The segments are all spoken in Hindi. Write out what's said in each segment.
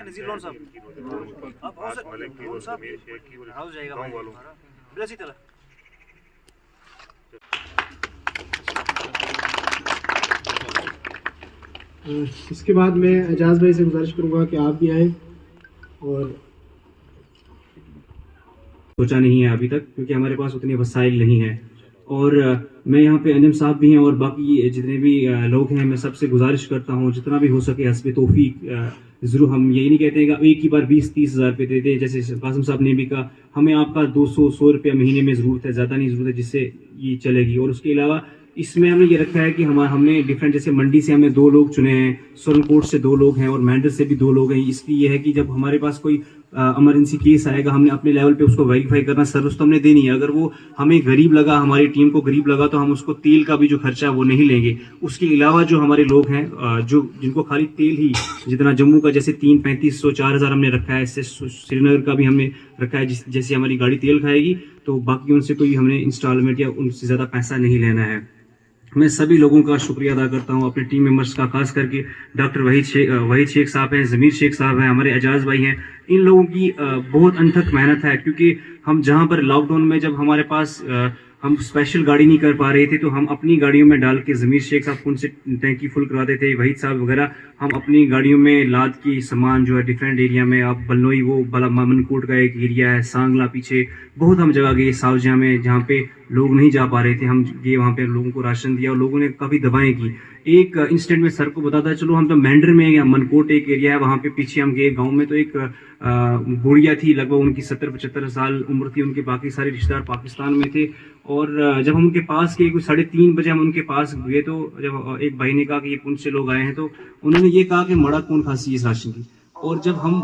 नजीर लोन साहब आप लोन साहब हाउस जाएगा भाई बिला सी तला। इसके बाद मैं एजाज भाई से गुजारिश करूंगा कि आप भी आएँ और सोचा नहीं है अभी तक क्योंकि हमारे पास उतने वसाइल नहीं है। और मैं यहाँ पे अंजम साहब भी हैं और बाकी जितने भी लोग हैं, मैं सबसे गुजारिश करता हूँ जितना भी हो सके हस्बे तौफीक ज़रूर। हम यही नहीं कहते हैं कि एक ही बार 20-30 हज़ार रुपये देते हैं, जैसे कासिम साहब ने भी कहा हमें आपका 200-100 रुपये महीने में ज़रूरत है, ज़्यादा नहीं ज़रूरत है, जिससे ये चलेगी। और उसके अलावा इसमें हमने ये रखा है कि हमने डिफरेंट, जैसे मंडी से हमें 2 लोग चुने हैं, सुरनकोट से 2 लोग हैं और मैंडर से भी 2 लोग हैं। इसलिए यह है कि जब हमारे पास कोई इमरजेंसी केस आएगा, हमने अपने लेवल पे उसको वेरीफाई करना, सर्विस तो हमने देनी है। अगर वो हमें गरीब लगा, हमारी टीम को गरीब लगा, तो हम उसको तेल का भी जो खर्चा है वो नहीं लेंगे। उसके अलावा जो हमारे लोग हैं जो जिनको खाली तेल ही, जितना जम्मू का जैसे 3-3500 4,000 हमने रखा है, इससे श्रीनगर का भी हमने रखा है, जैसे हमारी गाड़ी तेल खाएगी तो बाकी उनसे कोई हमने इंस्टॉलमेंट या उनसे ज़्यादा पैसा नहीं लेना है। मैं सभी लोगों का शुक्रिया अदा करता हूं, अपने टीम मेंबर्स का, खास करके डॉक्टर वहीद शेख साहब हैं, ज़मीर शेख साहब हैं, हमारे एजाज भाई हैं। इन लोगों की बहुत अनथक मेहनत है, क्योंकि हम जहां पर लॉकडाउन में जब हमारे पास हम स्पेशल गाड़ी नहीं कर पा रहे थे तो हम अपनी गाड़ियों में डाल के, ज़मीर शेख साहब उनसे टैंकी फुल करवाते थे, वहीद साहब वगैरह, हम अपनी गाड़ियों में लाद की सामान जो है डिफरेंट एरिया में, आप बलनोई, वो बला मामनकोट का एक एरिया है, सांगला पीछे बहुत हम जगह गए, सावजिया में जहाँ पे लोग नहीं जा पा रहे थे, हम गए वहाँ पे, लोगों को राशन दिया और लोगों ने काफ़ी दवाएं की। एक इंस्टेंट में सर को बताता है, चलो हम तो मैंडर में या मनकोट एक एरिया है वहाँ पे पीछे हम गए गाँव में, तो एक बुढ़िया थी, लगभग उनकी 70-75 साल उम्र थी उनके, बाकी सारे रिश्तेदार पाकिस्तान में थे। और जब हम उनके पास गए, कुछ 3:30 बजे हम उनके पास गए, तो जब एक भाई ने कहा कि ये पुंछ से लोग आए हैं, तो उन्होंने ये कहा कि मड़ा कौन खांसी इस राशन की। और जब हम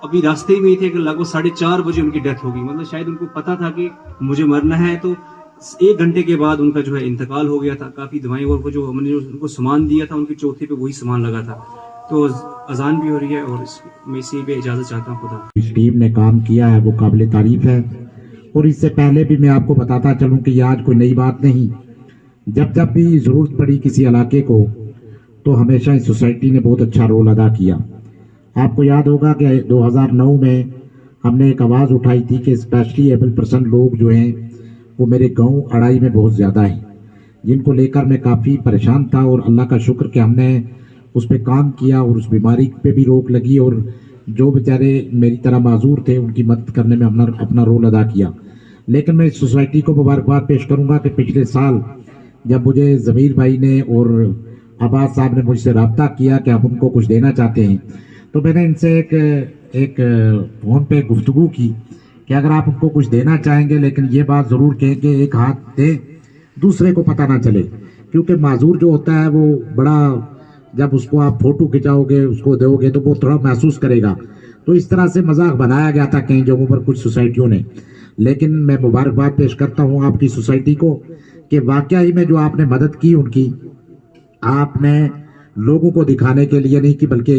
अभी रास्ते में ही थे कि लगभग 4:30 बजे उनकी डेथ हो गई, मतलब शायद उनको पता था कि मुझे मरना है, तो 1 घंटे के बाद उनका जो है इंतकाल हो गया था। काफी दवाएं और जो हमने उनको सामान दिया था, उनके चौथे पे वही सामान लगा था। तो अजान भी हो रही है और मैं इसी पे इजाजत चाहता हूँ। खुदा। इस टीम ने काम किया है वो काबिल तारीफ है। और इससे पहले भी मैं आपको बताता चलूं कि ये आज कोई नई बात नहीं, जब भी जरूरत पड़ी किसी इलाके को तो हमेशा इस सोसाइटी ने बहुत अच्छा रोल अदा किया। आपको याद होगा कि 2009 में हमने एक आवाज़ उठाई थी कि स्पेशली एबल पर्सन लोग जो हैं वो मेरे गांव अड़ाई में बहुत ज़्यादा हैं, जिनको लेकर मैं काफ़ी परेशान था। और अल्लाह का शुक्र कि हमने उस पर काम किया और उस बीमारी पे भी रोक लगी, और जो बेचारे मेरी तरह माजूर थे उनकी मदद करने में अपना रोल अदा किया। लेकिन मैं इस सोसाइटी को मुबारकबाद पेश करूँगा कि पिछले साल जब मुझे ज़मीर भाई ने और अब्बास साहब ने मुझसे रब्ता किया कि हम उनको कुछ देना चाहते हैं, तो मैंने इनसे एक फ़ोन पे गुफ्तगू की कि अगर आप उनको कुछ देना चाहेंगे, लेकिन ये बात ज़रूर कहें कि एक हाथ दे, दूसरे को पता ना चले, क्योंकि माजूर जो होता है वो बड़ा, जब उसको आप फोटो खिंचाओगे, उसको दोगे तो वो थोड़ा महसूस करेगा। तो इस तरह से मजाक बनाया गया था कई जगहों पर कुछ सोसाइटियों ने। लेकिन मैं मुबारकबाद पेश करता हूँ आपकी सोसाइटी को कि वाकई ही में जो आपने मदद की उनकी, आपने लोगों को दिखाने के लिए नहीं की, बल्कि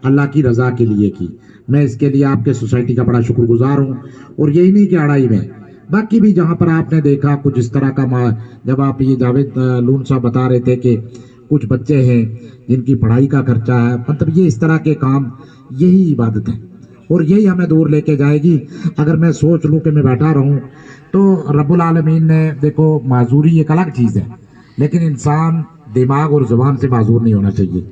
अल्लाह की रजा के लिए की। मैं इसके लिए आपके सोसाइटी का बड़ा शुक्रगुजार हूँ। और यही नहीं कि अड़ाई में, बाकी भी जहाँ पर आपने देखा कुछ इस तरह का, जब आप ये जावेद लून साहब बता रहे थे कि कुछ बच्चे हैं जिनकी पढ़ाई का खर्चा है, मतलब ये इस तरह के काम, यही इबादत है और यही हमें दूर लेके जाएगी। अगर मैं सोच लूँ कि मैं बैठा रहूँ, तो रब्बुल आलमीन ने, देखो माजूरी एक अलग चीज़ है, लेकिन इंसान दिमाग और जुबान से माजूर नहीं होना चाहिए।